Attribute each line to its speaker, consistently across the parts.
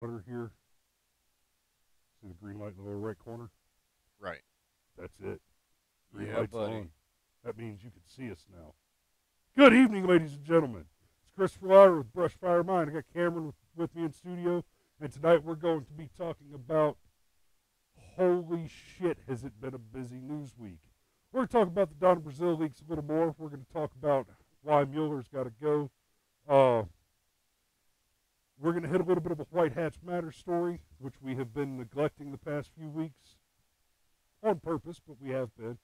Speaker 1: Monitor here. See the green light in the lower right corner?
Speaker 2: Right.
Speaker 1: That's it. Green
Speaker 2: Yeah,
Speaker 1: light's
Speaker 2: buddy.
Speaker 1: on. That means you can see us now. Good evening, ladies and gentlemen. It's Christopher Lauder with Brushfire Mind. I got Cameron with me in studio, and tonight we're going to be talking about holy shit, has it been a busy news week. We're going to talk about the Donna Brazille leaks a little more. We're going to talk about why Mueller's got to go. We're going to hit a little bit of a White Hats Matter story, which we have been neglecting the past few weeks on purpose, but we have been.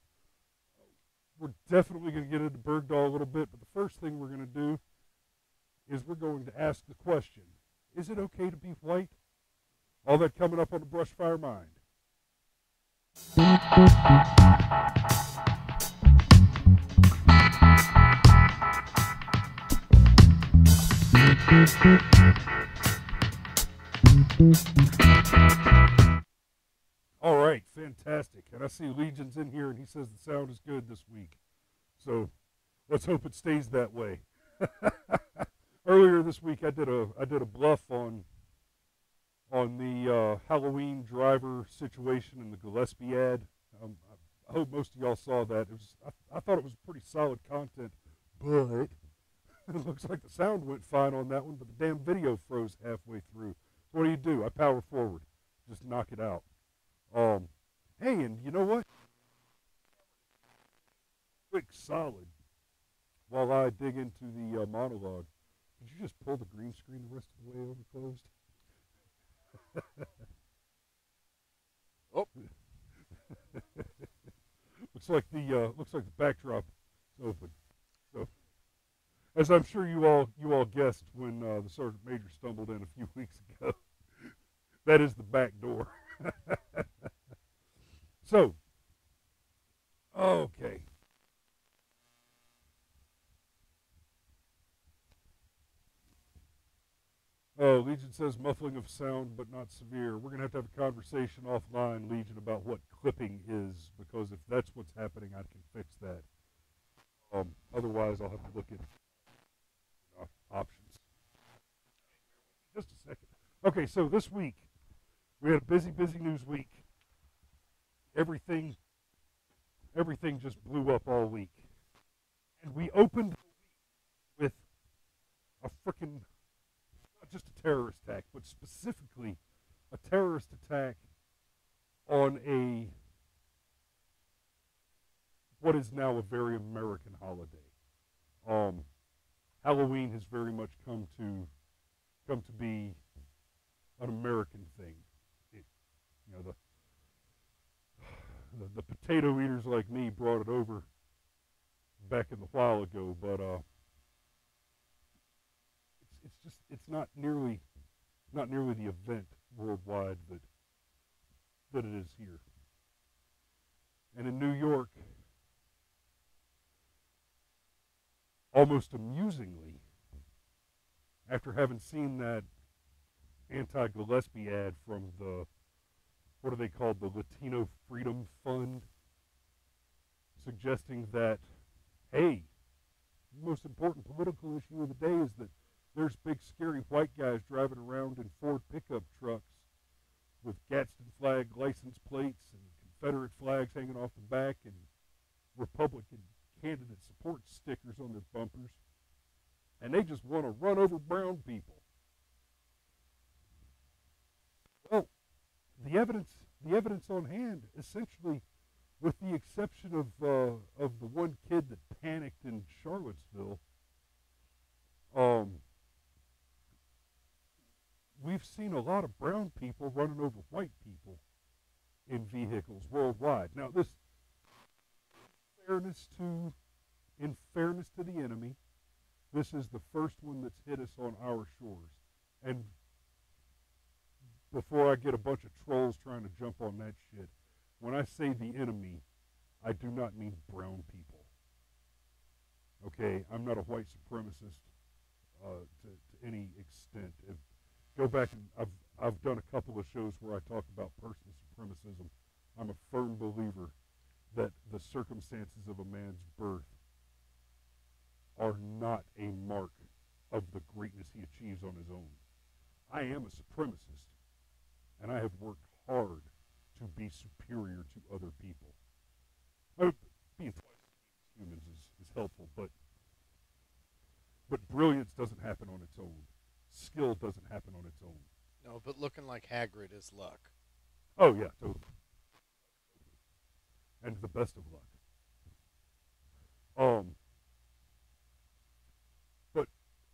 Speaker 1: We're definitely going to get into Bergdahl a little bit, but the first thing we're going to do is we're going to ask the question, is it okay to be white? All that coming up on the Brushfire Mind. All right, fantastic. And I see Legion's in here, and he says the sound is good this week. So let's hope it stays that way. Earlier this week, I did a bluff on the Halloween driver situation in the Gillespie ad. I hope most of y'all saw that. I thought it was pretty solid content, but it looks like the sound went fine on that one, but the damn video froze halfway through. So what do? I power forward, just knock it out. Hey, and you know what? Quick, solid. While I dig into the monologue, did you just pull the green screen the rest of the way over closed?
Speaker 2: Oh.
Speaker 1: looks like the backdrop is open. So, as I'm sure you all guessed when the Sergeant Major stumbled in a few weeks ago, that is the back door. So, okay. Oh, Legion says muffling of sound, but not severe. We're going to have a conversation offline, Legion, about what clipping is, because if that's what's happening, I can fix that. Otherwise, I'll have to look at options. Just a second. Okay, so this week, we had a busy news week. Everything just blew up all week. And we opened with a frickin', not just a terrorist attack, but specifically a terrorist attack on what is now a very American holiday. Halloween has very much come to be an American thing. The potato eaters like me brought it over back in the while ago, but it's not nearly the event worldwide that it is here. And in New York, almost amusingly, after having seen that anti-Gillespie ad from the, what are they called, the Latino Freedom Fund, suggesting that, hey, the most important political issue of the day is that there's big scary white guys driving around in Ford pickup trucks with Gadsden flag license plates and Confederate flags hanging off the back and Republican candidate support stickers on their bumpers, and they just want to run over brown people. Well, the evidence on hand, essentially, with the exception of the one kid that panicked in Charlottesville, we've seen a lot of brown people running over white people in vehicles worldwide. Now, this, in fairness to the enemy, this is the first one that's hit us on our shores. And before I get a bunch of trolls trying to jump on that shit, when I say the enemy, I do not mean brown people. Okay, I'm not a white supremacist to any extent. Go back and I've done a couple of shows where I talk about personal supremacism. I'm a firm believer that the circumstances of a man's birth are not a mark of the greatness he achieves on his own. I am a supremacist, and I have worked hard to be superior to other people. Being twice as humans is helpful, but brilliance doesn't happen on its own. Skill doesn't happen on its own.
Speaker 2: No, but looking like Hagrid is luck.
Speaker 1: Oh yeah, totally. And the best of luck. But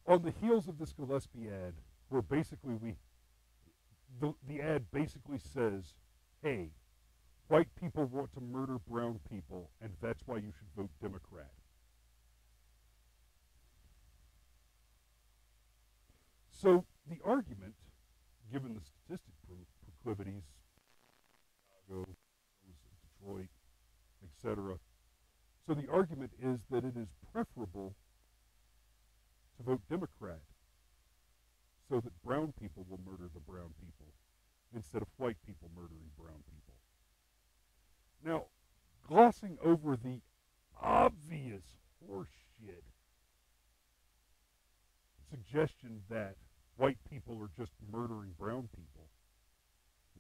Speaker 1: on the heels of this Gillespie ad, where basically the ad basically says, hey, white people want to murder brown people, and that's why you should vote Democrat. So the argument, given the statistic proclivities, Chicago, Detroit, etc., so the argument is that it is preferable to vote Democrat so that brown people will murder the brown people instead of white people murdering brown people. Now, glossing over the obvious horseshit suggestion that white people are just murdering brown people,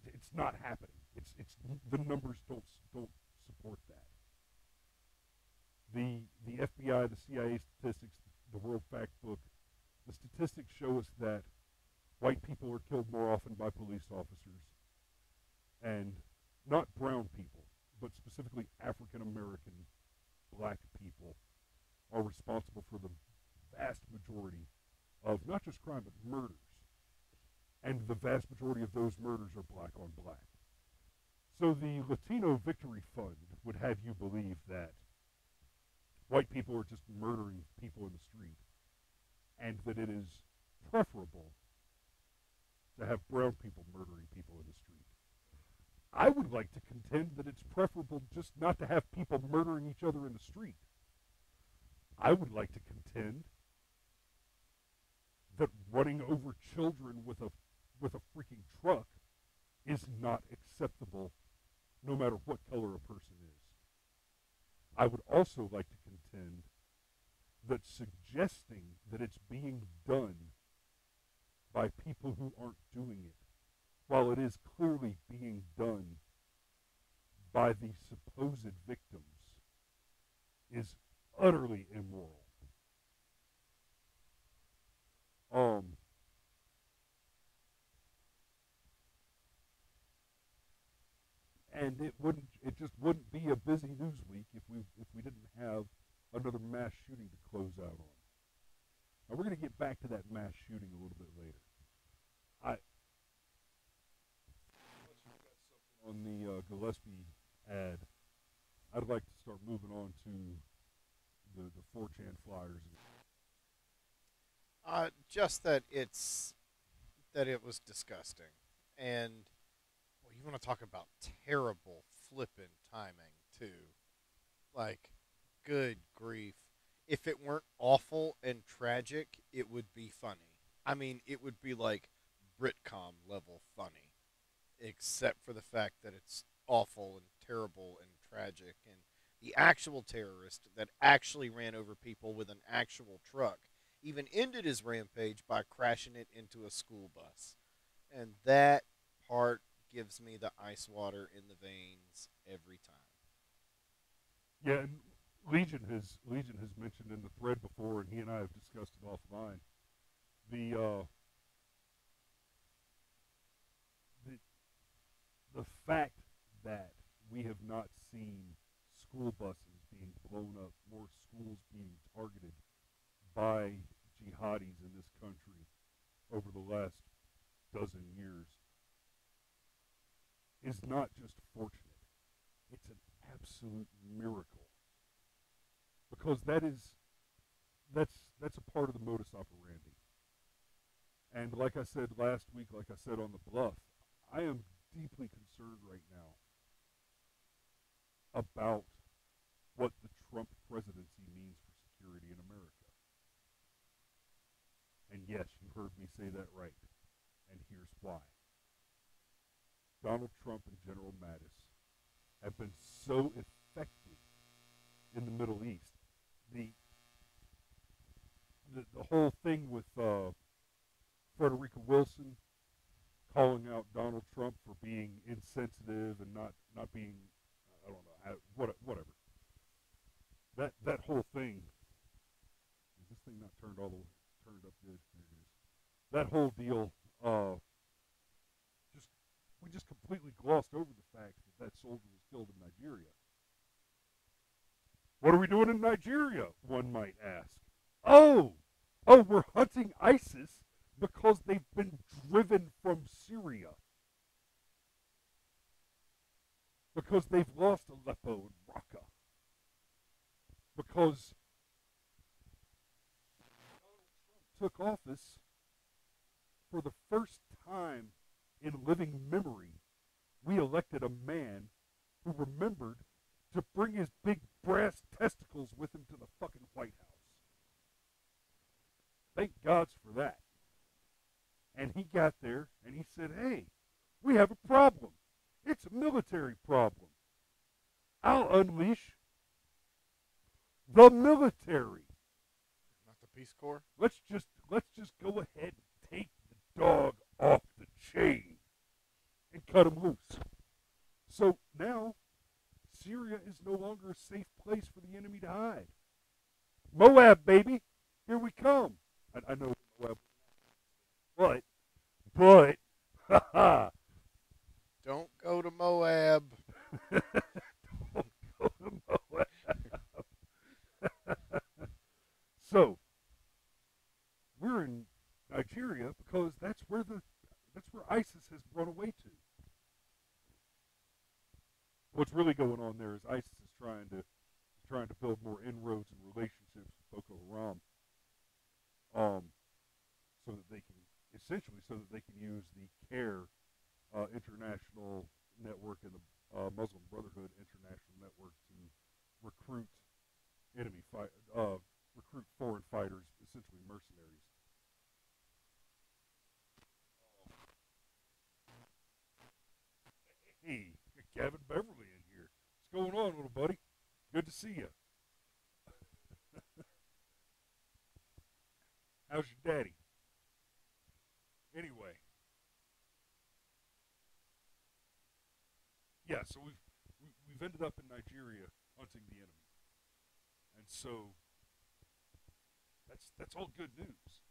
Speaker 1: it's not happening. It's the numbers don't support that. The FBI, the CIA statistics, the World Factbook, the statistics show us that white people are killed more often by police officers, and not brown people, but specifically African American black people are responsible for the vast majority of not just crime, but murders. And the vast majority of those murders are black on black. So the Latino Victory Fund would have you believe that white people are just murdering people in the street, and that it is preferable to have brown people murdering people in the street. I would like to contend that it's preferable just not to have people murdering each other in the street. I would like to contend that running over children with a freaking truck is not acceptable, no matter what color a person is. I would also like to contend that suggesting that it's being done by people who aren't doing it, while it is clearly being done by the supposed victims, is utterly immoral. And it just wouldn't be a busy news week if we didn't have another mass shooting to close out on. Now we're going to get back to that mass shooting a little bit later. On the Gillespie ad, I'd like to start moving on to the 4chan flyers.
Speaker 2: Just that it was disgusting, and well, you want to talk about terrible flippin' timing too. Like, good grief! If it weren't awful and tragic, it would be funny. I mean, it would be like Britcom level funny, except for the fact that it's awful and terrible and tragic, and the actual terrorist that actually ran over people with an actual truck even ended his rampage by crashing it into a school bus. And that part gives me the ice water in the veins every time.
Speaker 1: Yeah, and Legion has mentioned in the thread before, and he and I have discussed it offline. The fact that we have not seen school buses being blown up, more schools being targeted by jihadis in this country over the last dozen years is not just fortunate. It's an absolute miracle. Because that's a part of the modus operandi. And like I said last week, like I said on the bluff, I am deeply concerned right now about what the Trump presidency means for security in America. And yes, you heard me say that right. And here's why. Donald Trump and General Mattis have been so effective in the Middle East. The whole thing with Frederica Wilson calling out Donald Trump for being insensitive and not being, I don't know, whatever. That whole thing. Is this thing not turned up good? There it is. That whole deal. We just completely glossed over the fact that soldier was killed in Nigeria. What are we doing in Nigeria? One might ask. Oh, we're hunting ISIS because they've been driven from Syria. Because they've lost Aleppo and Raqqa. Because Donald Trump took office for the first time in living memory, we elected a man who remembered to bring his big brass testicles with him to the fucking White House. Thank gods for that. And he got there and he said, hey, we have a problem. It's a military problem. I'll unleash the military.
Speaker 2: Not the Peace Corps?
Speaker 1: Let's just go ahead and take the dog off the chain and cut him loose. So now Syria is no longer a safe place for the enemy to hide. Moab, baby, here we come. I know Moab, but, haha.
Speaker 2: Don't go to Moab.
Speaker 1: Don't go to Moab. So we're in Nigeria because that's where ISIS has run away to. What's really going on there is ISIS is trying to build more inroads and relationships with Boko Haram, so that they can use the CARE International Network and the Muslim Brotherhood International Network to recruit recruit foreign fighters, essentially mercenaries. Hey, Gavin Beverly in here. What's going on, little buddy? Good to see you. How's your daddy? Anyway. Yeah, so we've ended up in Nigeria hunting the enemy. And so that's all good news.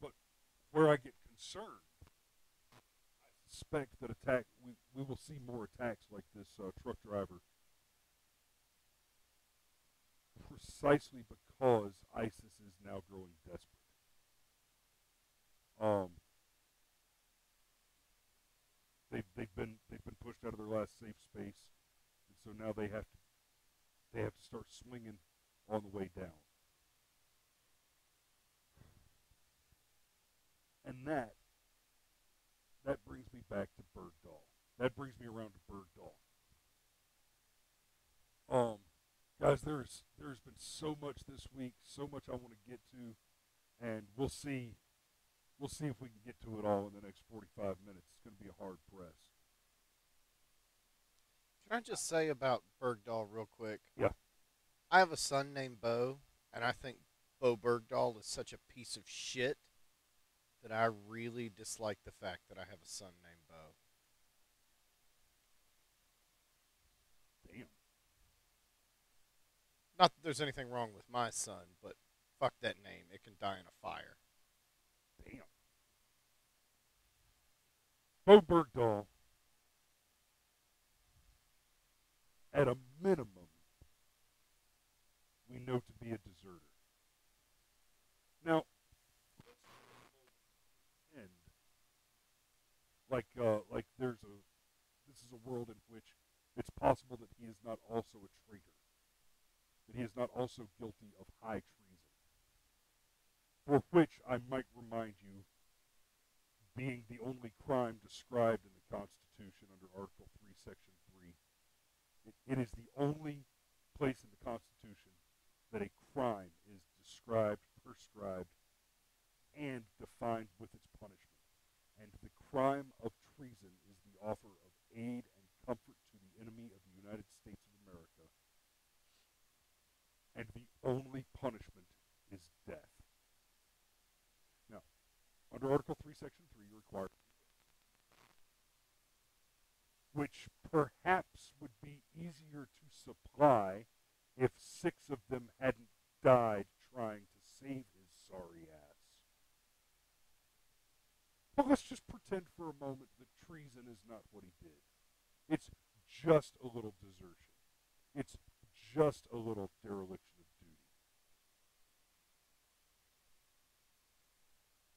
Speaker 1: But where I get concerned, I suspect that we will see more attacks like this truck driver, precisely because ISIS is now growing desperate. They've been pushed out of their last safe space, and so now they have to start swinging on the way down. And that brings me back to Bergdahl. That brings me around to Bergdahl. Guys, there's been so much this week, so much I want to get to, and we'll see if we can get to it all in the next 45 minutes. It's going to be a hard press.
Speaker 2: Can I just say about Bergdahl real quick?
Speaker 1: Yeah.
Speaker 2: I have a son named Bo, and I think Bo Bergdahl is such a piece of shit that I really dislike the fact that I have a son named Bo.
Speaker 1: Damn.
Speaker 2: Not that there's anything wrong with my son, but fuck that name. It can die in a fire.
Speaker 1: Damn. Bo Bergdahl, at a minimum, we know to be a deserter. Now, end like this is a world in which it's possible that he is not also a traitor, that he is not also guilty of high treason, for which I might remind you, being the only crime described in the Constitution under Article 3, Section 3, it is the only place in the Constitution that a crime is described, prescribed, and defined with its punishment. And the crime of treason is the offer of aid and comfort to the enemy of the United States of America. And the only punishment is death. Now, under Article 3, Section 3, you're required which perhaps would be easier to supply if 6 of them hadn't died trying to save his sorry ass. But let's just pretend for a moment that treason is not what he did. It's just a little desertion. It's just a little dereliction of duty.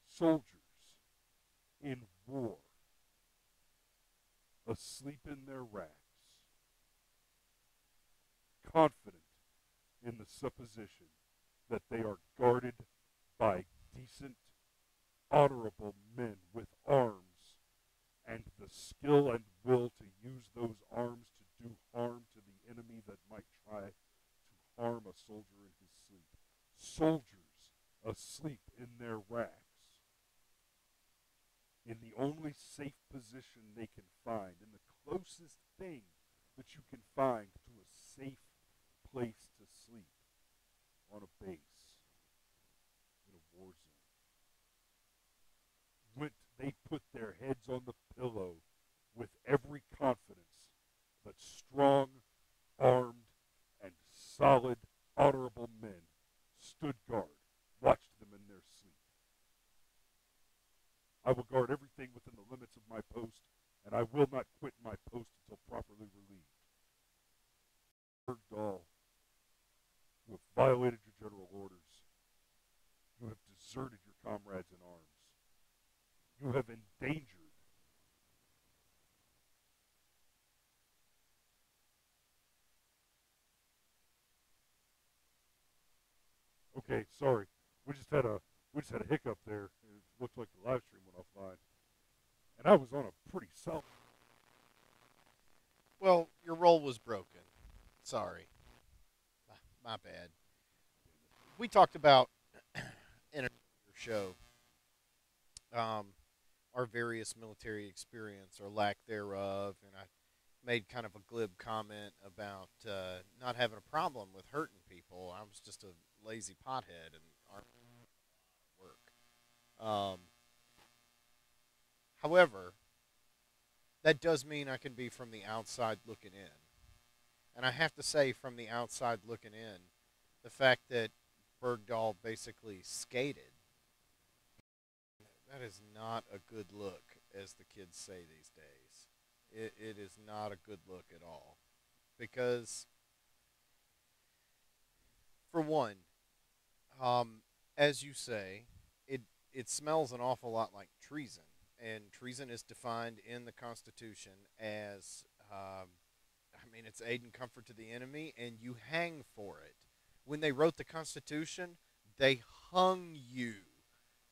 Speaker 1: Soldiers in war, asleep in their racks, confident in the supposition that they are guarded by decent, honorable men with arms and the skill and will to use those arms to do harm to the enemy that might try to harm a soldier in his sleep. Soldiers asleep in their racks, in the only safe position they can find, in the closest thing that you can find to a safe place to sleep on a base, in a war zone. They put their heads on the pillow with every confidence that strong, armed, and solid, honorable men stood guard, watched them in their sleep. I will guard everything within the limits of my post, and I will not quit my post until properly relieved. Bergdahl, you have violated your general orders. You have deserted your comrades in arms. You have endangered Okay, sorry. We just had a hiccup there. It looked like the live stream went offline. And I was on a pretty solid.
Speaker 2: Well, your roll was broken. Sorry. My bad. We talked about in a show our various military experience or lack thereof, and I made kind of a glib comment about not having a problem with hurting people. I was just a lazy pothead and aren't work. However, that does mean I can be from the outside looking in. And I have to say, from the outside looking in, the fact that Bergdahl basically skated, that is not a good look, as the kids say these days. It is not a good look at all. Because, for one, as you say, it smells an awful lot like treason. And treason is defined in the Constitution as, it's aid and comfort to the enemy, and you hang for it. When they wrote the Constitution, they hung you.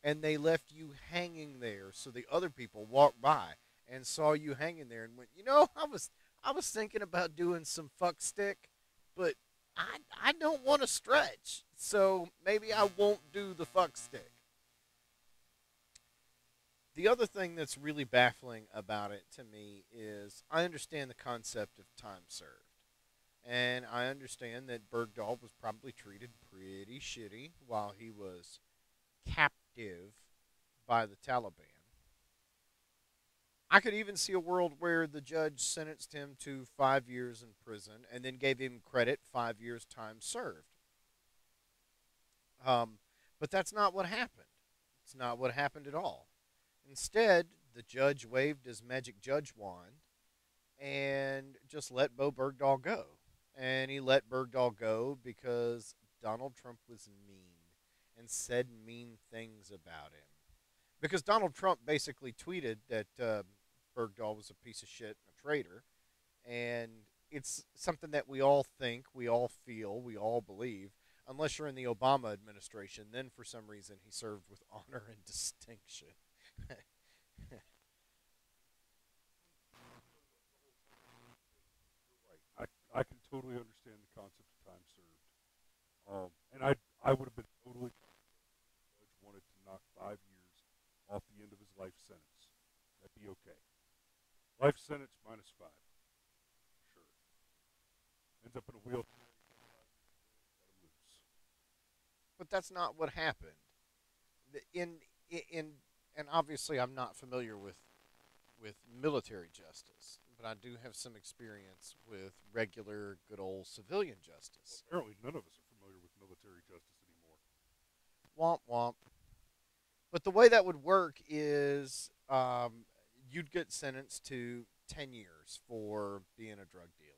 Speaker 2: And they left you hanging there so the other people walked by and saw you hanging there and went, I was thinking about doing some fuck stick, but I don't want to stretch, so maybe I won't do the fuck stick. The other thing that's really baffling about it to me is I understand the concept of time served. And I understand that Bergdahl was probably treated pretty shitty while he was captive by the Taliban. I could even see a world where the judge sentenced him to 5 years in prison and then gave him credit 5 years time served. But that's not what happened. It's not what happened at all. Instead, the judge waved his magic judge wand and just let Bo Bergdahl go. And he let Bergdahl go because Donald Trump was mean and said mean things about him. Because Donald Trump basically tweeted that Bergdahl was a piece of shit and a traitor. And it's something that we all think, we all feel, we all believe. Unless you're in the Obama administration, then for some reason he served with honor and distinction.
Speaker 1: I can totally understand the concept of time served. And I would have been totally the judge wanted to knock 5 years off the end of his life sentence. That'd be okay. Life sentence minus 5. Sure. Ends up in a wheelchair. Let him loose.
Speaker 2: But that's not what happened. And obviously I'm not familiar with with military justice, but I do have some experience with regular, good old civilian justice.
Speaker 1: Well, apparently, none of us are familiar with military justice anymore.
Speaker 2: Womp womp. But the way that would work is you'd get sentenced to 10 years for being a drug dealer.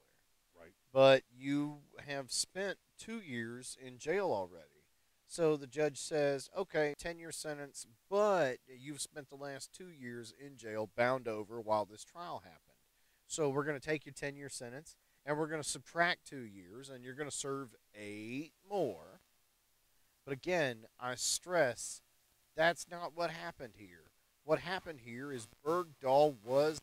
Speaker 1: Right.
Speaker 2: But you have spent 2 years in jail already. So the judge says, okay, 10-year sentence, but you've spent the last 2 years in jail bound over while this trial happened. So we're going to take your 10-year sentence and we're going to subtract 2 years and you're going to serve 8 more. But again, I stress that's not what happened here. What happened here is Bergdahl was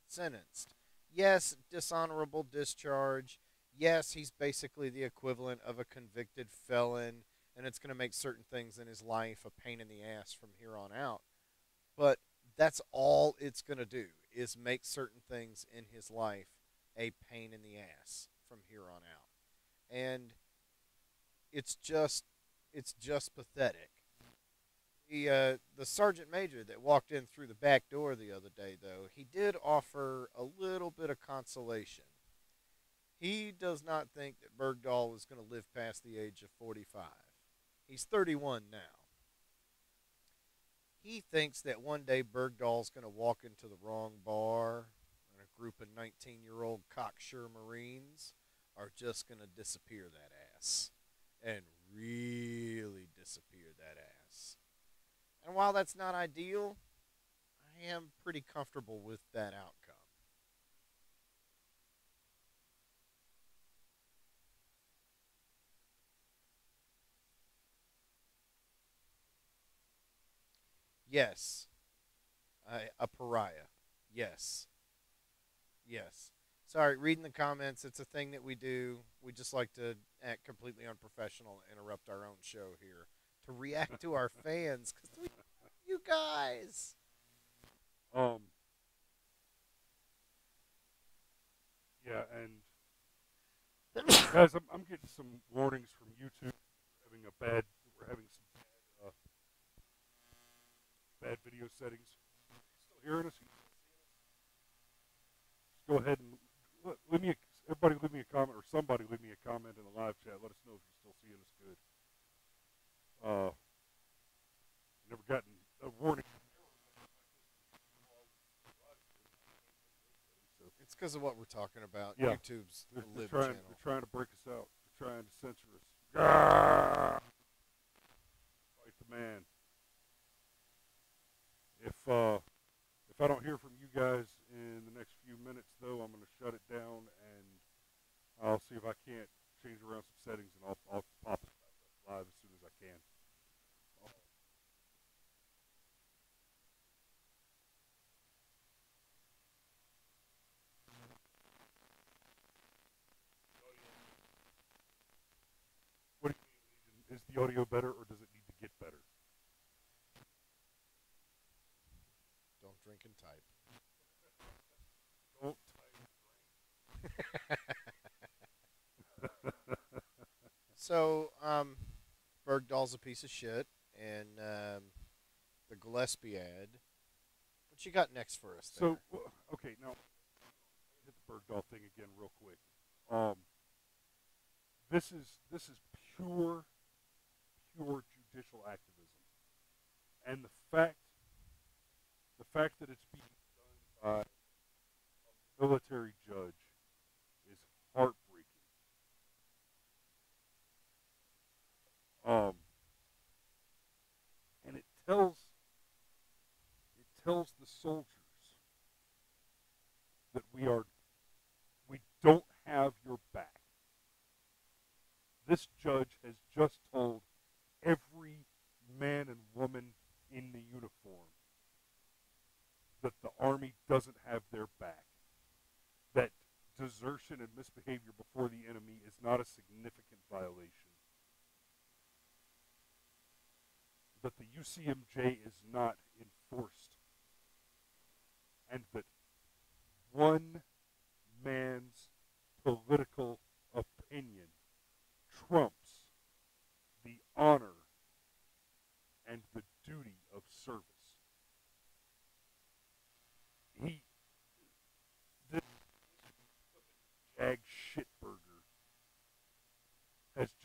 Speaker 2: sentenced. Yes, dishonorable discharge. Yes, he's basically the equivalent of a convicted felon, and it's going to make certain things in his life a pain in the ass from here on out. But that's all it's going to do is make certain things in his life a pain in the ass from here on out. And it's just pathetic. The sergeant major that walked in through the back door the other day, though, he did offer a little bit of consolation. He does not think that Bergdahl is going to live past the age of 45. He's 31 now. He thinks that one day Bergdahl's going to walk into the wrong bar and a group of 19-year-old cocksure Marines are just going to disappear that ass. And really disappear that ass. And while that's not ideal, I am pretty comfortable with that outcome. Yes, a pariah. Yes. Yes. Sorry, reading the comments, it's a thing that we do. We just like to act completely unprofessional and interrupt our own show here to react to our fans because we, you guys.
Speaker 1: Yeah, and guys, I'm getting some warnings from YouTube. We're having some bad video settings. Are you still hearing us? Just go ahead and everybody leave me a comment, or somebody leave me a comment in the live chat. Let us know if you're still seeing us good. Never gotten a warning.
Speaker 2: It's because of what we're talking about.
Speaker 1: Yeah.
Speaker 2: YouTube's
Speaker 1: They're
Speaker 2: lib
Speaker 1: trying,
Speaker 2: channel.
Speaker 1: They're trying to break us out. They're trying to censor us. Fight the man. If I don't hear from you guys in the next few minutes, though, I'm going to shut it down, and I'll see if I can't change around some settings, and I'll pop it live as soon as I can. What do you mean? Is the audio better, or does it need to get better?
Speaker 2: Don't drink and type.
Speaker 1: Don't
Speaker 2: So, Bergdahl's a piece of shit, and the Gillespie ad. What you got next for us there?
Speaker 1: So, okay, now, hit the Bergdahl thing again real quick. This is pure judicial activism, and the fact that it's being done by a military judge is heartbreaking. And it tells the soldiers that we don't have your back. This judge has just told every man and woman in the uniform that the Army doesn't have their back, that desertion and misbehavior before the enemy is not a significant violation, that the UCMJ is not enforced, and that one man's political opinion trumps the honor and the duty of service.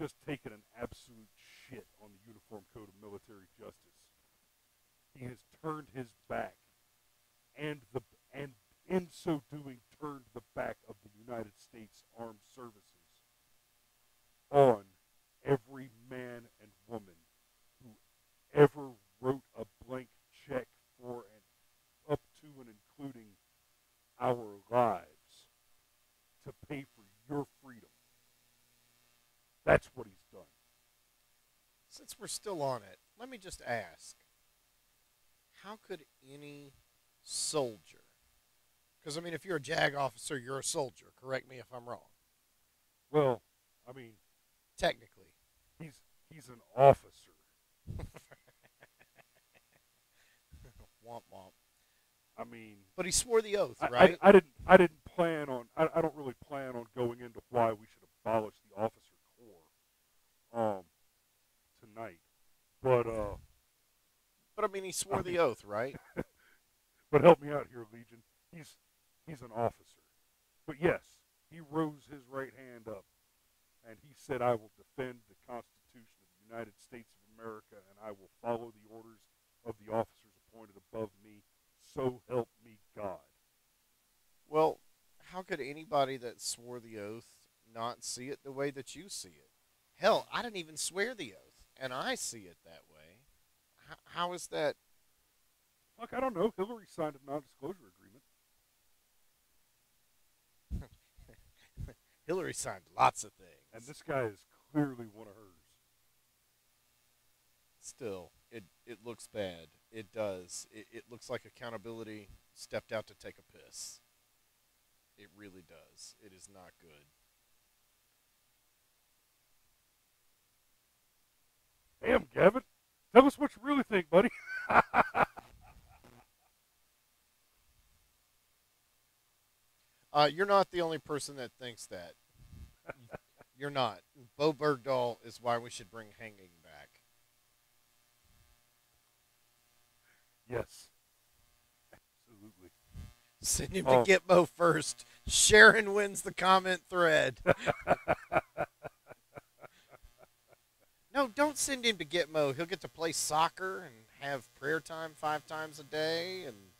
Speaker 1: just taken an absolute shit on the Uniform Code of Military Justice. He has turned his back, and in so doing turned the back of the United States Armed Services on every man and woman who ever wrote a blank check for and up to and including our lives to pay for your freedom. That's what he's done.
Speaker 2: Since we're still on it, let me just ask, how could any soldier, because, I mean, if you're a JAG officer, you're a soldier. Correct me if I'm wrong.
Speaker 1: Well, I mean,
Speaker 2: technically.
Speaker 1: He's an officer.
Speaker 2: Womp womp.
Speaker 1: I mean,
Speaker 2: but he swore the oath, right?
Speaker 1: I didn't plan on. I don't really plan on going into why we should abolish the officer corps tonight. But
Speaker 2: I mean, he swore the oath, right?
Speaker 1: But help me out here, Legion. He's an officer. But yes, he rose his right hand up and he said, "I will defend the Constitution of the United States of America, and I will follow the orders of the officers appointed above me. So help me God."
Speaker 2: Well, how could anybody that swore the oath not see it the way that you see it? Hell, I didn't even swear the oath, and I see it that way. How is that?
Speaker 1: Fuck, I don't know. Hillary signed a non-disclosure agreement.
Speaker 2: Hillary signed lots of things.
Speaker 1: And this guy is clearly one of hers.
Speaker 2: Still, it looks bad. It does. It looks like accountability stepped out to take a piss. It really does. It is not good.
Speaker 1: Damn, Gavin. Tell us what you really think, buddy.
Speaker 2: You're not the only person that thinks that. You're not. Bo Bergdahl is why we should bring hanging back.
Speaker 1: Yes. Absolutely.
Speaker 2: Send him to Gitmo first. Sharon wins the comment thread. No, don't send him to Gitmo. He'll get to play soccer and have prayer time 5 times a day. And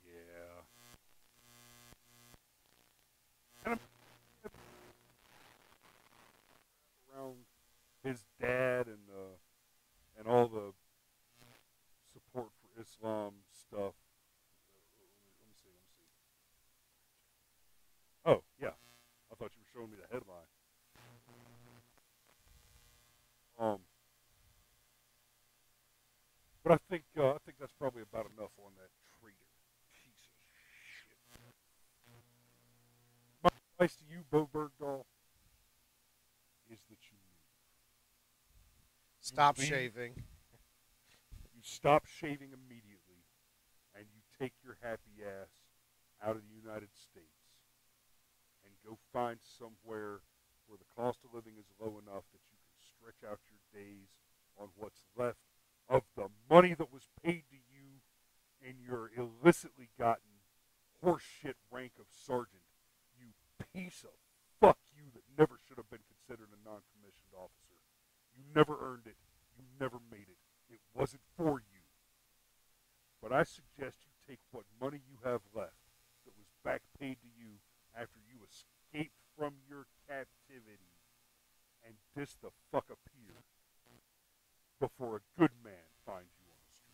Speaker 1: yeah. And around his dad and all the support for Islam stuff. Let me see. Oh, yeah. I thought you were showing me the headline. But I think that's probably about enough on that traitor piece of shit. My advice to you, Bo Bergdahl, is that you move.
Speaker 2: stop shaving.
Speaker 1: You stop shaving immediately, and you take your happy ass out of the United States and go find somewhere where the cost of living is low enough that you can stretch out your days on what's left of the money that was paid to you in your illicitly gotten horseshit rank of sergeant, you piece of fuck you that never should have been considered a non-commissioned officer. You never earned it. You never made it. It wasn't for you. But I suggest you take what money you have left that was back paid to you after you escaped from your captivity and dis the fuck up here before a good man finds you on the street.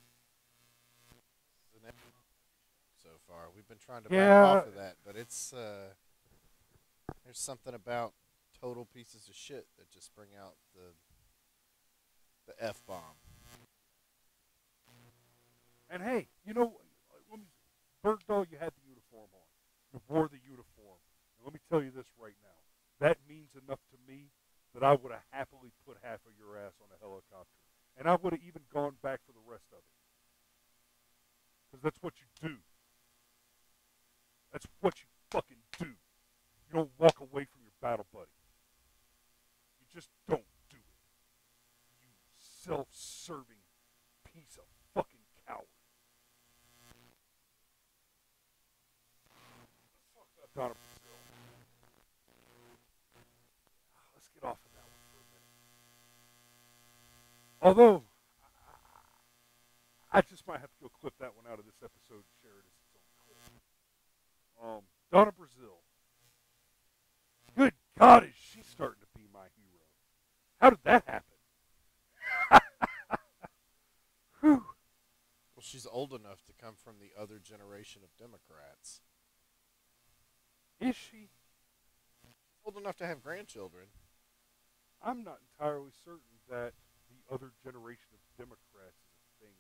Speaker 2: So far, we've been trying to back off of that, but it's there's something about total pieces of shit that just bring out the F-bomb.
Speaker 1: And hey, you know, Bergdahl, you had the uniform on. You wore the uniform. And let me tell you this right now. That means enough to me that I would have happily put half of your ass on a helicopter. And I would have even gone back for the rest of it. Because that's what you do. That's what you fucking do. You don't walk away from your battle buddy. You just don't do it. You self-serving piece of fucking coward. Donna Brazille. Although, I just might have to go clip that one out of this episode and share it as its own clip. Donna Brazille. Good God, is she starting to be my hero? How did that happen? Whew.
Speaker 2: Well, she's old enough to come from the other generation of Democrats.
Speaker 1: Is she?
Speaker 2: Old enough to have grandchildren.
Speaker 1: I'm not entirely certain that the other generation of Democrats is a thing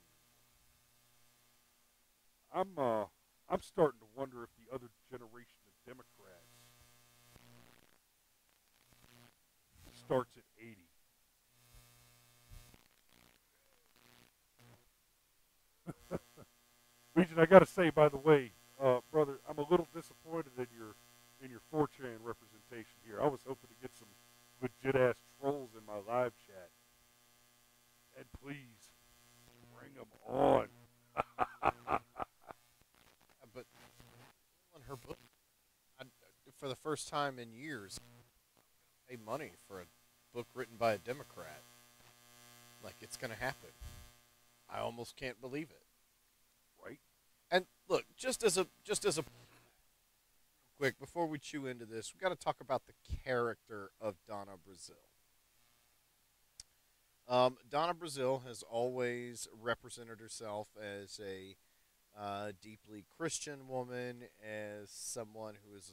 Speaker 1: anymore. I'm starting to wonder if the other generation of Democrats starts at 80. Regent, I got to say, by the way, brother, I'm a little disappointed in your 4chan representation here. I was hoping to get some legit ass trolls in my live chat, and please bring them on.
Speaker 2: But on her book, for the first time in years, paid money for a book written by a Democrat. Like, it's going to happen. I almost can't believe it.
Speaker 1: Right?
Speaker 2: And look, just as a quick, before we chew into this, we got to talk about the character of Donna Brazille. Donna Brazille has always represented herself as a deeply Christian woman, as someone who is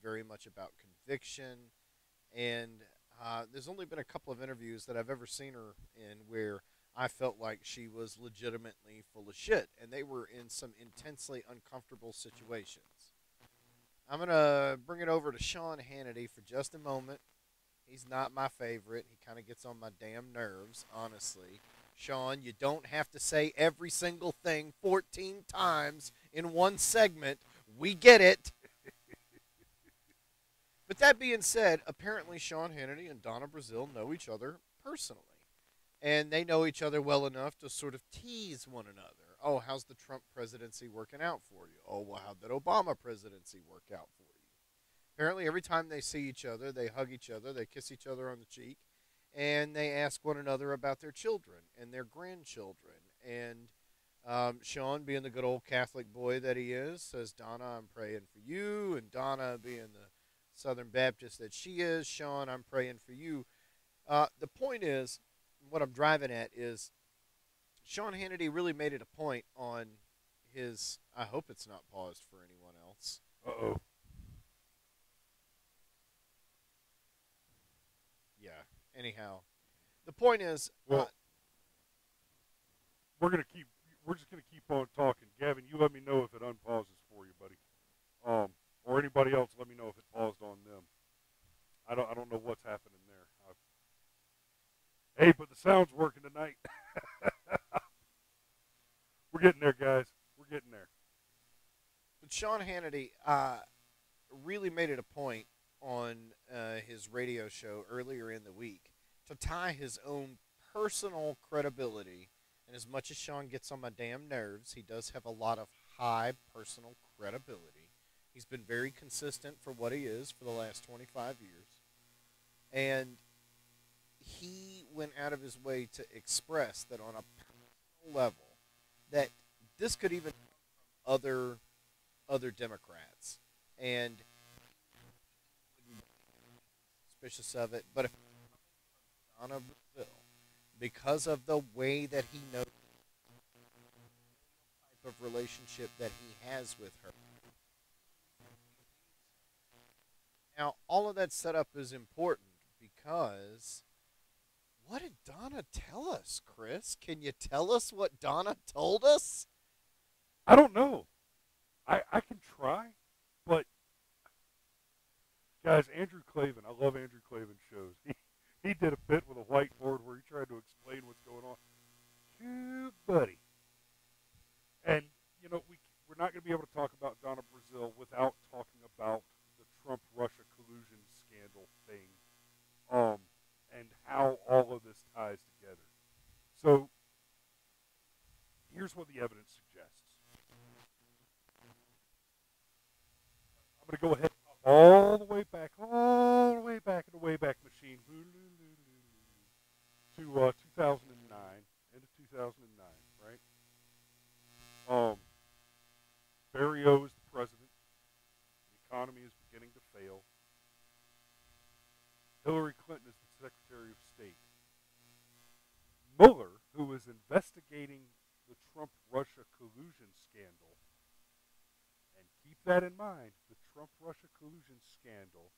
Speaker 2: very much about conviction, and there's only been a couple of interviews that I've ever seen her in where I felt like she was legitimately full of shit, and they were in some intensely uncomfortable situations. I'm going to bring it over to Sean Hannity for just a moment. He's not my favorite. He kind of gets on my damn nerves, honestly. Sean, you don't have to say every single thing 14 times in one segment. We get it. But that being said, apparently Sean Hannity and Donna Brazille know each other personally. And they know each other well enough to sort of tease one another. Oh, how's the Trump presidency working out for you? Oh, well, how'd that Obama presidency work out for you? Apparently, every time they see each other, they hug each other, they kiss each other on the cheek, and they ask one another about their children and their grandchildren. And Sean, being the good old Catholic boy that he is, says, Donna, I'm praying for you. And Donna, being the Southern Baptist that she is, Sean, I'm praying for you. The point is, what I'm driving at is, Sean Hannity really made it a point on his, I hope it's not paused for anyone else.
Speaker 1: Uh-oh.
Speaker 2: Yeah, anyhow. The point is,
Speaker 1: well, we're just gonna keep on talking. Gavin, you let me know if it unpauses for you, buddy. Or anybody else, let me know if it paused on them. I don't know what's happening there. Hey, but the sound's working tonight. We're getting there, guys. We're getting there.
Speaker 2: But Sean Hannity really made it a point on his radio show earlier in the week to tie his own personal credibility. And as much as Sean gets on my damn nerves, he does have a lot of high personal credibility. He's been very consistent for what he is for the last 25 years. And he went out of his way to express that on a personal level that this could even other Democrats, and suspicious of it. But if Donna Brazille, because of the way that he knows the type of relationship that he has with her. Now, all of that setup is important because what did Donna tell us, Chris? Can you tell us what Donna told us?
Speaker 1: I don't know. I can try, but guys, Andrew Klavan, I love Andrew Klavan shows. He did a bit with a whiteboard where he tried to explain what's going on. Cute buddy. And, you know, we're not going to be able to talk about Donna Brazille without talking about the Trump-Russia collusion scandal thing, and how all of this ties together. So, here's what the evidence suggests. I'm going to go ahead all the way back in the Wayback Machine to 2009. 2009, right? Barrio is the president. The economy is beginning to fail. Hillary Clinton is the Secretary of State. Mueller, who is investigating the Trump-Russia collusion scandal, and keep that in mind, the Trump-Russia collusion scandal.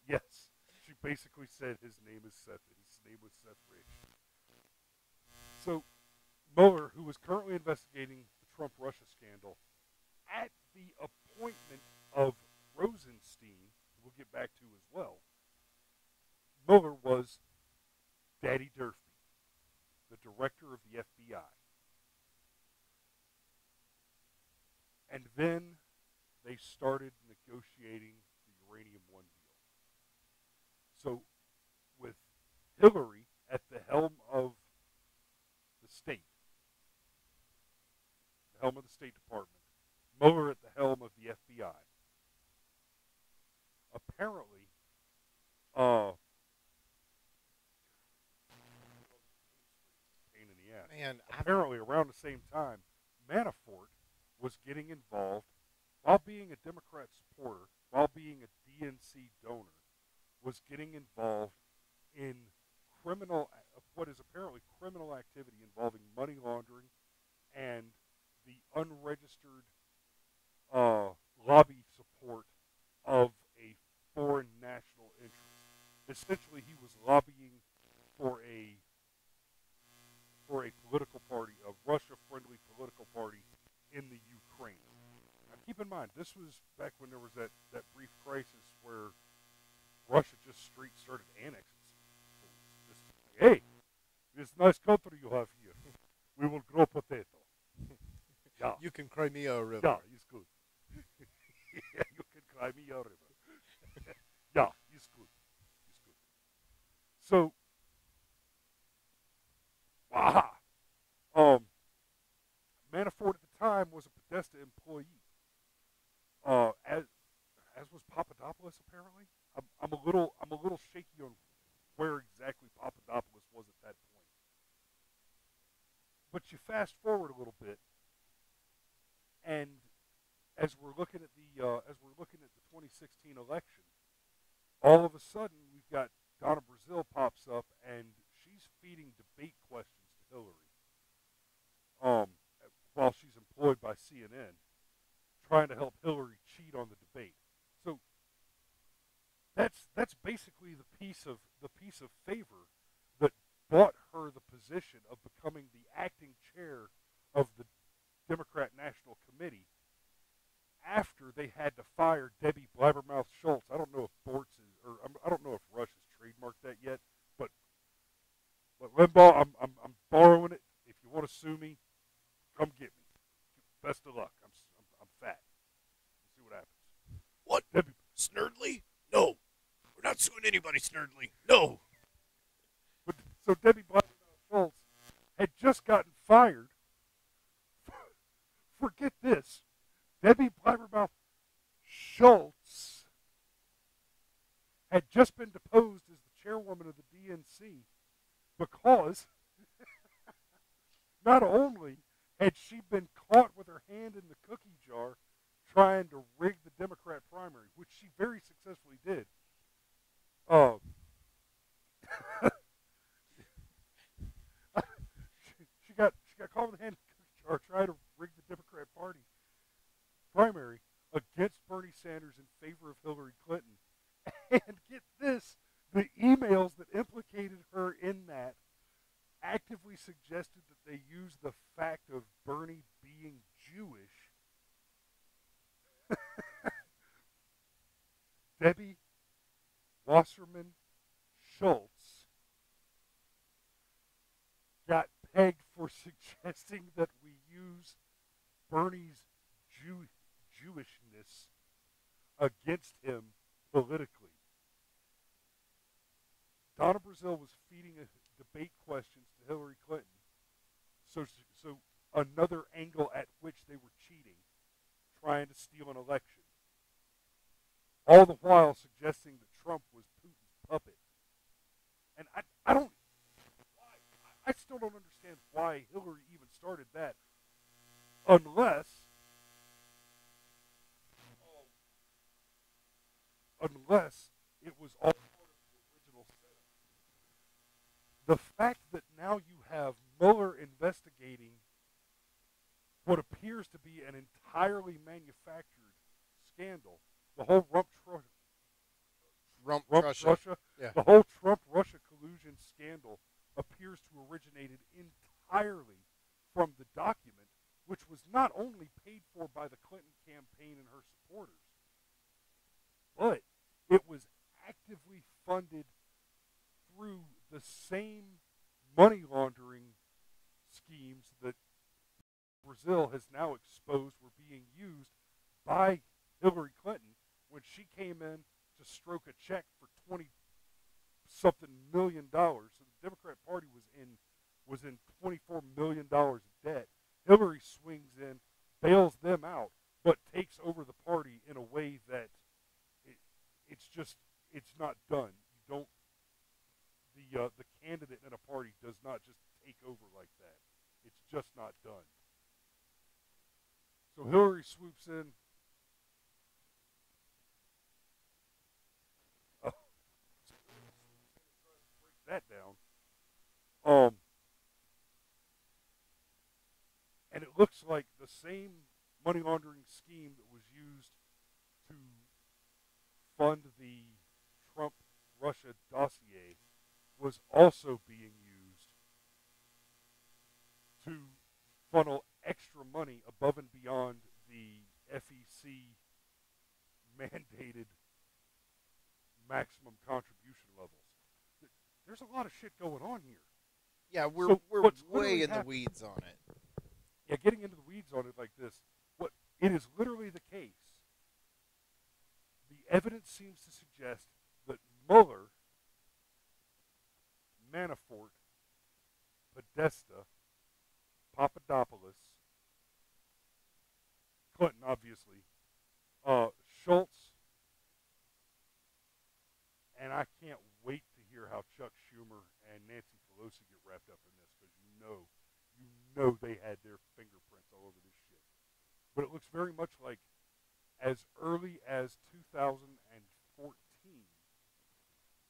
Speaker 1: Yes, she basically said his name is Seth. His name was Seth Rich. So Mueller, who is currently investigating the Trump-Russia scandal, at the appointment of Rosenstein, who we'll get back to as well, Mueller was Daddy Durfee, the director of the FBI. And then they started negotiating the Uranium One deal. So with Hillary at the helm of the state, the helm of the State Department, Mueller at the helm of the FBI, apparently, pain in the ass.
Speaker 2: Man,
Speaker 1: Apparently, around the same time, Manafort was getting involved, while being a Democrat supporter, while being a DNC donor, was getting involved in what is apparently criminal activity involving money laundering and the unregistered lobby support of a foreign national interest. Essentially, he was lobbying for a political party, a Russia-friendly political party in the Ukraine. Now, keep in mind, this was back when there was that brief crisis where Russia just straight started annexing. Just, hey, this nice country you have here, we will grow potato. Yeah.
Speaker 2: you can cry me a river.
Speaker 1: Yeah, it's good. Yeah, you can cry me a river. Yeah, it's good. It's good. So, Manafort at the time was a Podesta employee. As was Papadopoulos apparently. I'm a little shaky on where exactly Papadopoulos was at that point. But you fast forward a little bit, and as we're looking at the 2016 election, all of a sudden we've got Donna Brazille pops up, and she's feeding debate questions to Hillary, while she's employed by CNN, trying to help Hillary cheat on the debate. So that's basically the piece of favor that bought her the position of becoming the acting chair of the Democrat National Committee after they had to fire Debbie Blabbermouth Schultz. I don't know if I don't know if Rush has trademarked that yet, but Limbaugh, I'm borrowing it. If you want to sue me, come get me. Best of luck. I'm fat. We'll see what happens.
Speaker 2: What?
Speaker 1: Debbie
Speaker 2: Snurdly? No. We're not suing anybody, Snurdly. No.
Speaker 1: So Debbie Blabbermouth Schultz had just gotten fired. Forget this. Debbie Blabbermouth Schultz had just been deposed as the chairwoman of the DNC because not only had she been caught with her hand in the cookie jar trying to rig the Democrat primary, which she very successfully did. She got caught with her hand in the cookie jar trying to rig the Democrat Party primary against Bernie Sanders in favor of Hillary Clinton. And get this, the emails that implicated her in that actively suggested that they use the fact of Bernie being Jewish. Debbie Wasserman Schultz got pegged for suggesting that we use Bernie's Jewishness against him politically. Donna Brazille was feeding debate questions to Hillary Clinton, so another angle at which they were cheating, trying to steal an election. All the while suggesting that Trump was Putin's puppet why Hillary even started that, unless it was all part of the original setup. The fact that now you have Mueller investigating what appears to be an entirely manufactured scandal, the whole Russia,
Speaker 2: Yeah.
Speaker 1: the whole Trump-Russia collusion scandal appears to have originated entirely from the document, which was not only paid for by the Clinton campaign and her supporters, but it was actively funded through the same money laundering schemes that Brazil has now exposed were being used by Hillary Clinton when she came in to stroke a check for $20-something million. So the Democrat Party was in $24 million of debt. Hillary swings in, bails them out, but takes over the party in a way that it's not done. You don't the candidate in a party does not just take over like that. It's just not done. So Hillary swoops in. Break that down. And it looks like the same money laundering scheme that was used to fund the Trump-Russia dossier was also being used to funnel extra money above and beyond the FEC mandated maximum contribution levels. There's a lot of shit going on here.
Speaker 2: Yeah, we're way in the weeds on it.
Speaker 1: Yeah, getting into the weeds on it like this, it is literally the case. The evidence seems to suggest that Mueller, Manafort, Podesta, Papadopoulos, Clinton, obviously, Schultz, and I can't wait to hear how Chuck Schumer and Nancy Pelosi get wrapped up in this, because you know they had their fingerprints all over this shit. But it looks very much like as early as 2014,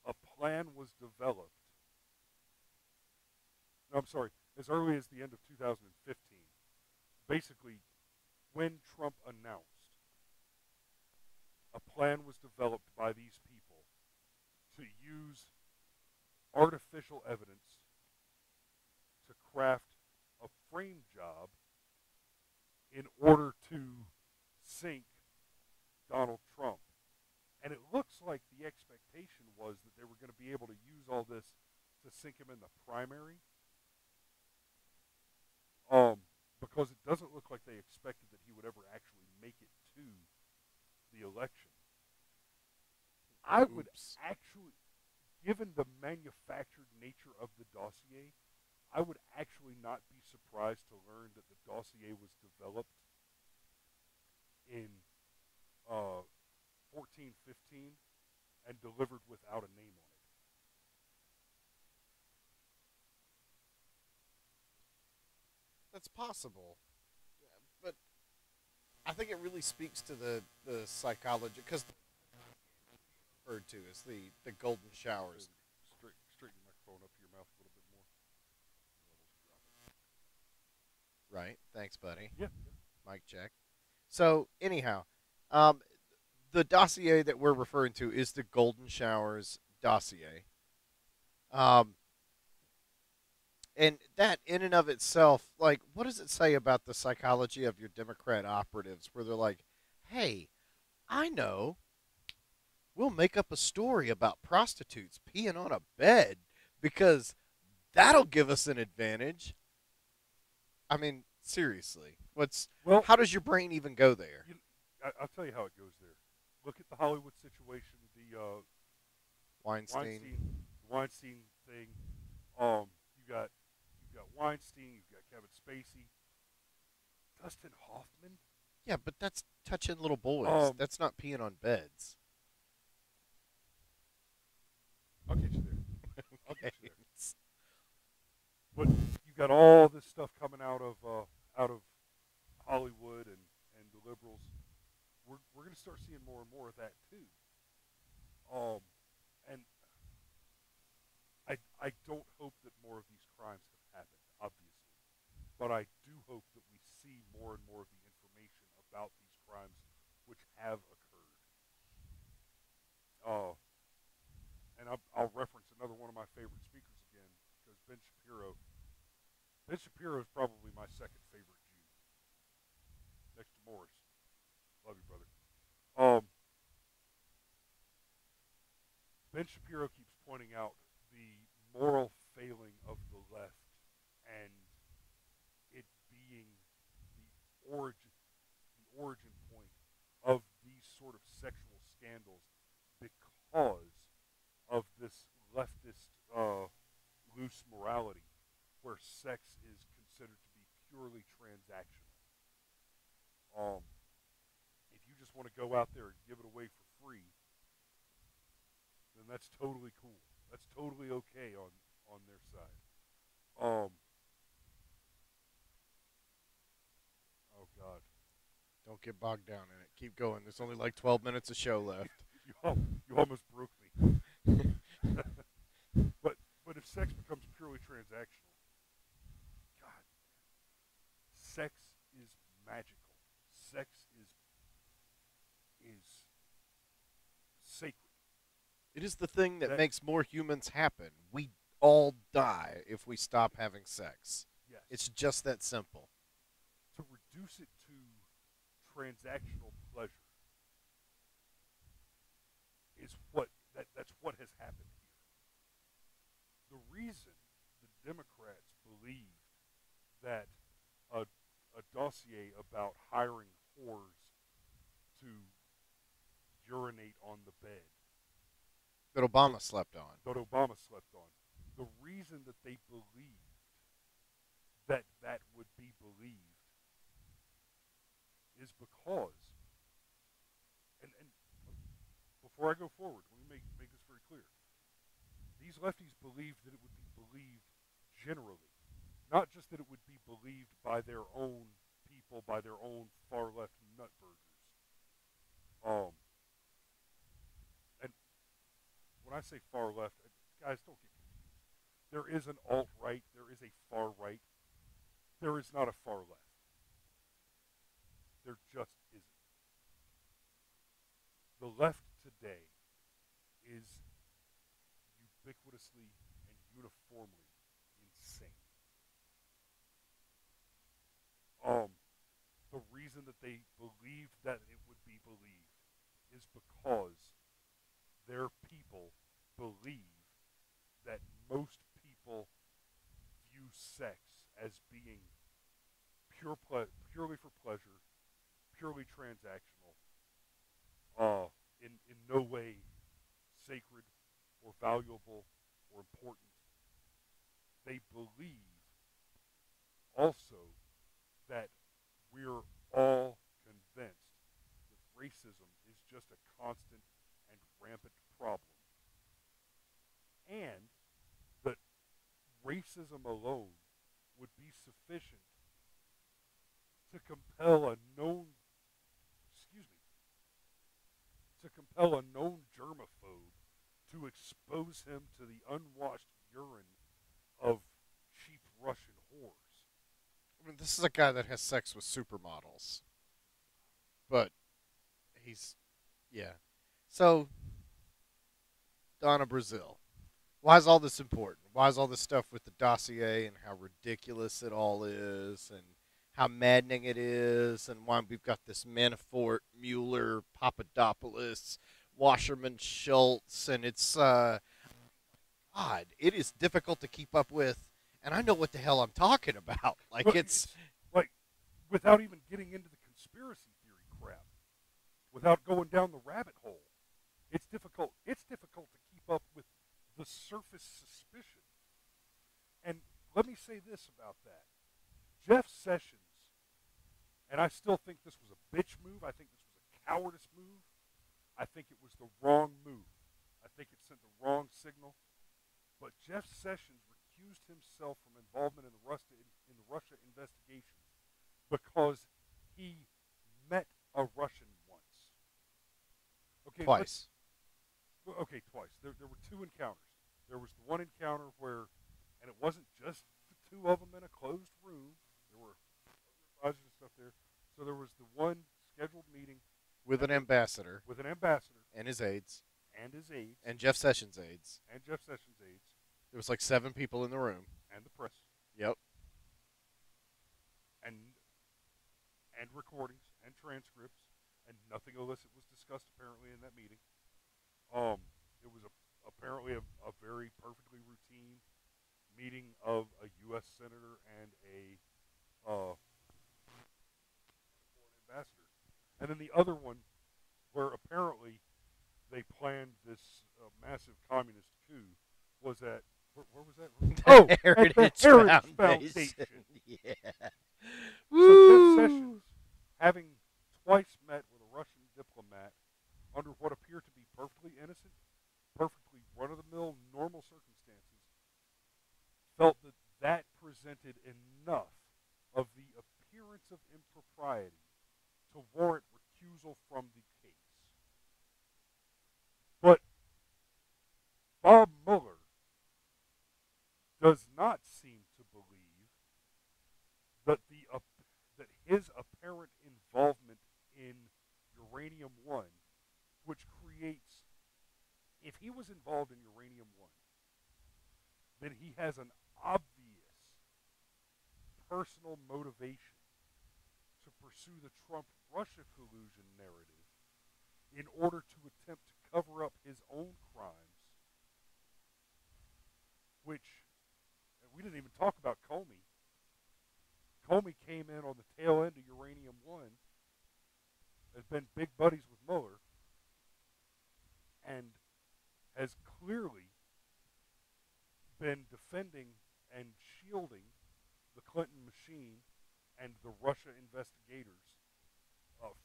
Speaker 1: a plan was developed. No, I'm sorry, as early as the end of 2015. Basically, when Trump announced, a plan was developed by these people to use artificial evidence to craft a frame job in order to sink Donald Trump. And it looks like the expectation was that they were going to be able to use all this to sink him in the primary. Because it doesn't look like they expected that he would ever actually make it to the election. I would actually, given the manufactured nature of the dossier, I would actually not be surprised to learn that the dossier was developed in 14, 15 and delivered without a name on it.
Speaker 2: That's possible. Yeah, but I think it really speaks to the psychology, because referred to as the golden showers.
Speaker 1: Straighten your microphone up to your mouth a little bit more.
Speaker 2: Right. Thanks, buddy.
Speaker 1: Yeah.
Speaker 2: Mic check. So, anyhow, the dossier that we're referring to is the Golden Showers dossier. And that, in and of itself, like, what does it say about the psychology of your Democrat operatives, where they're like, hey, I know, we'll make up a story about prostitutes peeing on a bed because that'll give us an advantage. I mean, seriously, how does your brain even go there?
Speaker 1: I'll tell you how it goes there. Look at the Hollywood situation, the
Speaker 2: Weinstein
Speaker 1: thing. You got Weinstein, you've got Kevin Spacey, Dustin Hoffman.
Speaker 2: Yeah, but that's touching little boys. That's not peeing on beds.
Speaker 1: I'll get you there. I'll get you there. But you got all this stuff coming out of Hollywood and the liberals. We're going to start seeing more and more of that too. And I don't hope that more of these crimes have happened, obviously, but I do hope that we see more and more of the information about these crimes which have occurred. And I'll reference another one of my favorite speakers again, because Ben Shapiro. Ben Shapiro is probably my second favorite Jew, next to Morris. Love you, brother. Ben Shapiro keeps pointing out the moral failing of the left and it being the origin point of these sort of sexual scandals because of this leftist loose morality where sex is considered to be purely transactional. If you just want to go out there and give it away for free, then that's totally cool. That's totally okay on their side. Oh God.
Speaker 2: Don't get bogged down in it. Keep going. There's only like 12 minutes of show left.
Speaker 1: You almost broke me. But if sex becomes purely transactional, God, sex is magical. Sex is sacred.
Speaker 2: It is the thing that makes more humans happen. We all die if we stop having sex.
Speaker 1: Yes.
Speaker 2: It's just that simple.
Speaker 1: To reduce it to transactional pleasure is that's what has happened here. The reason the Democrats believed that a dossier about hiring whores to urinate on the bed
Speaker 2: That Obama slept on.
Speaker 1: The reason that they believed that would be believed is because, and before I go forward, let me make this very clear. These lefties believed that it would be believed generally, not just that it would be believed by their own people, by their own far left nutburgers. And when I say far left, guys, don't get confused. There is an alt-right, there is a far right. There is not a far left. There just isn't. The left today is ubiquitously and uniformly insane. The reason that they believed that it would be believed is because their people believe that most people view sex as being purely for pleasure, purely transactional, in no way sacred or valuable or important. They believe also that we're all convinced that racism is just a constant and rampant problem. And that racism alone would be sufficient to compel a known germaphobe to expose him to the unwashed urine of cheap Russian whores.
Speaker 2: I mean, this is a guy that has sex with supermodels. But yeah. So, Donna Brazille. Why is all this important? Why is all this stuff with the dossier and how ridiculous it all is and how maddening it is and why we've got this Manafort, Mueller, Papadopoulos, Wasserman Schultz, and it's, God, it is difficult to keep up with, and I know what the hell I'm talking about. Like, it's
Speaker 1: like, without even getting into the conspiracy theory crap, without going down the rabbit hole, it's difficult to keep up with the surface suspicion. And let me say this about that. Jeff Sessions, and I still think this was a bitch move. I think this was a cowardice move. I think it was the wrong move. I think it sent the wrong signal. But Jeff Sessions recused himself from involvement in the Russia investigations because he met a Russian once. Okay,
Speaker 2: Twice.
Speaker 1: Okay, twice. There were two encounters. There was the one encounter where, and it wasn't just the two of them in a closed room. There were other advisors and stuff there. So there was the one scheduled meeting
Speaker 2: With an ambassador.
Speaker 1: with an ambassador
Speaker 2: And his aides.
Speaker 1: and his aides
Speaker 2: And Jeff Sessions' aides.
Speaker 1: and Jeff Sessions' aides
Speaker 2: There was like 7 people in the room.
Speaker 1: and the press
Speaker 2: Yep.
Speaker 1: and recordings and transcripts, and nothing illicit was discussed apparently in that meeting. It was apparently a very perfectly routine meeting of a U.S. senator and a foreign ambassador. And then the other one, where apparently they planned this massive communist coup, was at where was that? Oh, at the Heritage Foundation.
Speaker 2: Yeah.
Speaker 1: So Jeff Sessions, having twice met with a Russian diplomat under what appeared to be perfectly innocent, perfectly run-of-the-mill normal circumstances, felt that that presented enough of the appearance of impropriety to warrant recusal from the case. But Bob Mueller does not seem to believe that that his apparent involvement in Uranium One, which creates, if he was involved in Uranium One, then he has an obvious personal motivation to pursue the Trump-Russia collusion narrative in order to attempt to cover up his own crimes, which we didn't even talk about Comey. Comey came in on the tail end of Uranium One, has been big buddies with Mueller, and has clearly been defending and shielding the Clinton machine and the Russia investigators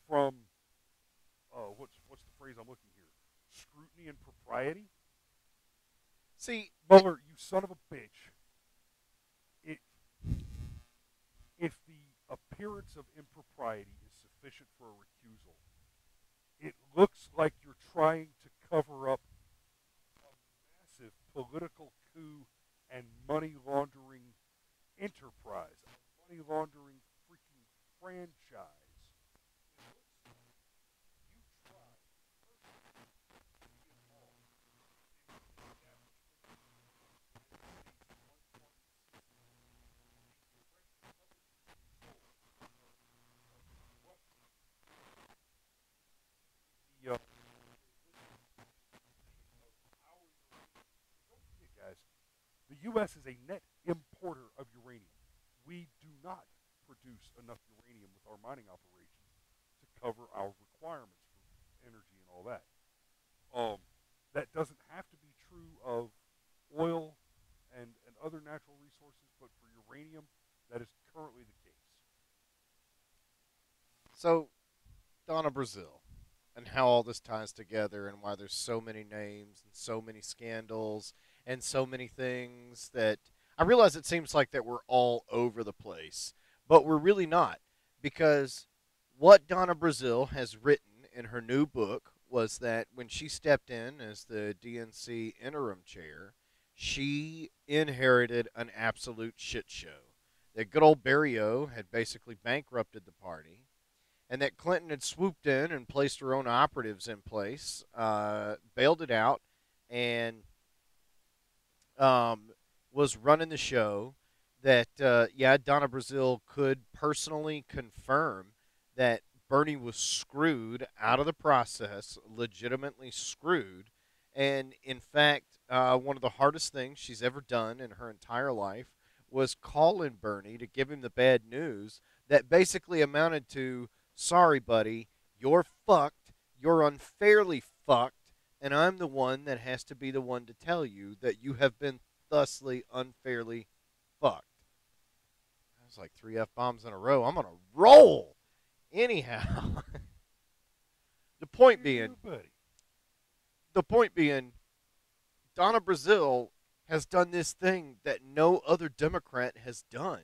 Speaker 1: from what's the phrase I'm looking here? Scrutiny and propriety.
Speaker 2: See,
Speaker 1: Mueller, you son of a bitch. If the appearance of impropriety is sufficient for a recusal, it looks like you're trying to cover up a massive political coup and money laundering enterprise, a money laundering freaking franchise. The U.S. is a net importer of uranium. We do not produce enough uranium with our mining operations to cover our requirements for energy and all that. That doesn't have to be true of oil and other natural resources, but for uranium, that is currently the case.
Speaker 2: So, Donna Brazille, and how all this ties together, and why there's so many names and so many scandals and so many things that I realize it seems like that we're all over the place, but we're really not, because what Donna Brazille has written in her new book was that when she stepped in as the DNC interim chair, she inherited an absolute shit show. That good old Barrio had basically bankrupted the party, and that Clinton had swooped in and placed her own operatives in place, bailed it out, and was running the show. That, Donna Brazille could personally confirm that Bernie was screwed out of the process, legitimately screwed. And, in fact, one of the hardest things she's ever done in her entire life was calling Bernie to give him the bad news that basically amounted to, sorry, buddy, you're fucked, you're unfairly fucked, and I'm the one that has to be the one to tell you that you have been thusly unfairly fucked. That was like 3 F-bombs in a row. I'm on a roll! Anyhow, the point being, Donna Brazille has done this thing that no other Democrat has done.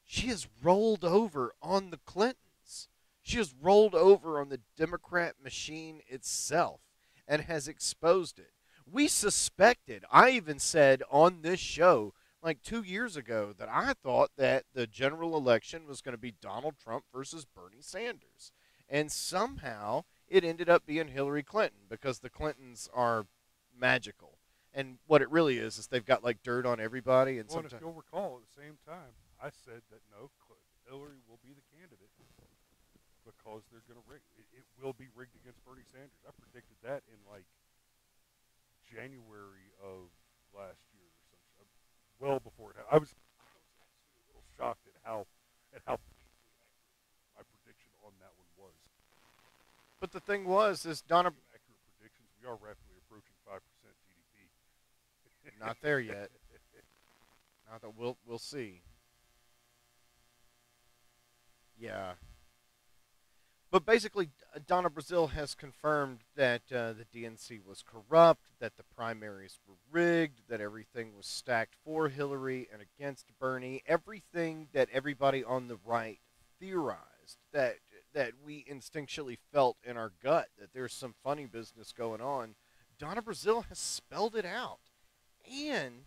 Speaker 2: She has rolled over on the Clintons. She has rolled over on the Democrat machine itself and has exposed it. We suspected, I even said on this show like 2 years ago, that I thought that the general election was going to be Donald Trump versus Bernie Sanders. And somehow it ended up being Hillary Clinton because the Clintons are magical. And what it really is they've got like dirt on everybody. And
Speaker 1: Well, and if
Speaker 2: sometimes,
Speaker 1: you'll recall, at the same time, I said that no, Hillary will be the candidate because they're going to rig. It will be rigged against Bernie Sanders. I predicted that in like January of last year or something, well before it happened. I was actually a little shocked at how painfully accurate my prediction on that one was.
Speaker 2: but the thing was, is Donna,
Speaker 1: Accurate predictions. We are rapidly approaching 5% GDP.
Speaker 2: not there yet. Not that we'll see. Yeah. But basically, Donna Brazille has confirmed that the DNC was corrupt, that the primaries were rigged, that everything was stacked for Hillary and against Bernie. Everything that everybody on the right theorized, that we instinctually felt in our gut that there's some funny business going on, Donna Brazille has spelled it out, and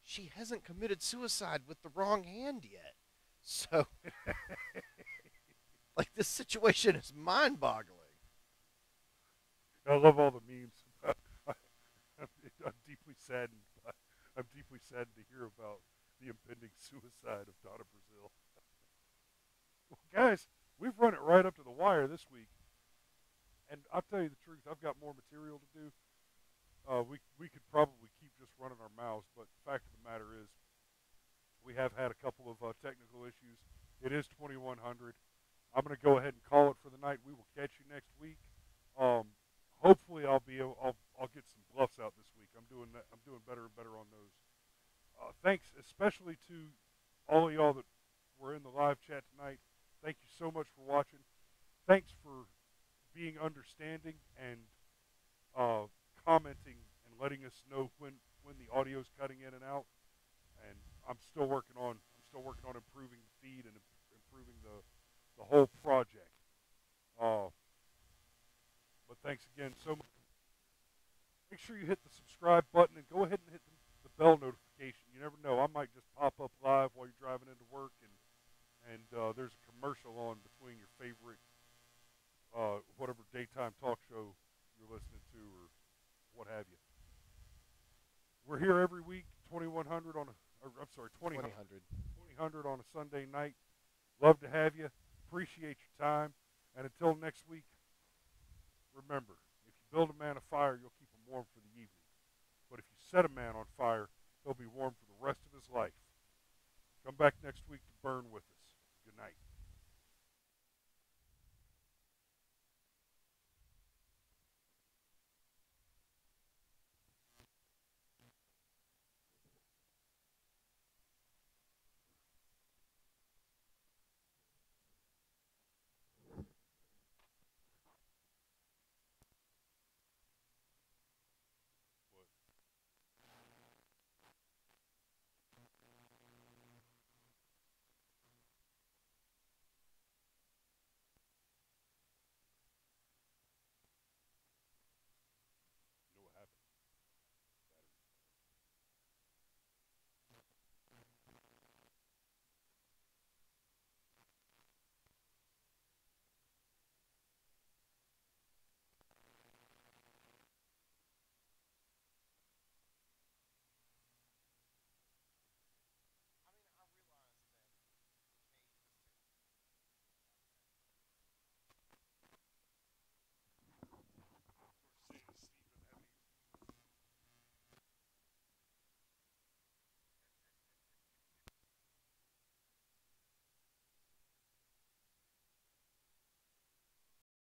Speaker 2: she hasn't committed suicide with the wrong hand yet. So. Like, this situation is mind-boggling.
Speaker 1: I love all the memes. I'm deeply saddened. I'm deeply saddened to hear about the impending suicide of Donna Brazille. Well, guys, we've run it right up to the wire this week, and I'll tell you the truth. I've got more material to do. We could probably keep just running our mouths, but the fact of the matter is, we have had a couple of technical issues. It is 2100. I'm going to go ahead and call it for the night. We will catch you next week. Hopefully, I'll get some bluffs out this week. I'm doing better and better on those. Thanks especially to all of y'all that were in the live chat tonight. Thank you so much for watching. Thanks for being understanding and commenting and letting us know when the audio is cutting in and out. And I'm still working on improving the feed and improving the whole project. But thanks again so much. Make sure you hit the subscribe button and go ahead and hit the bell notification. You never know. I might just pop up live while you're driving into work and there's a commercial on between your favorite whatever daytime talk show you're listening to or what have you. We're here every week, 2000 on a Sunday night. Love to have you. Appreciate your time. And until next week, remember, if you build a man a fire, you'll keep him warm for the evening. But if you set a man on fire, he'll be warm for the rest of his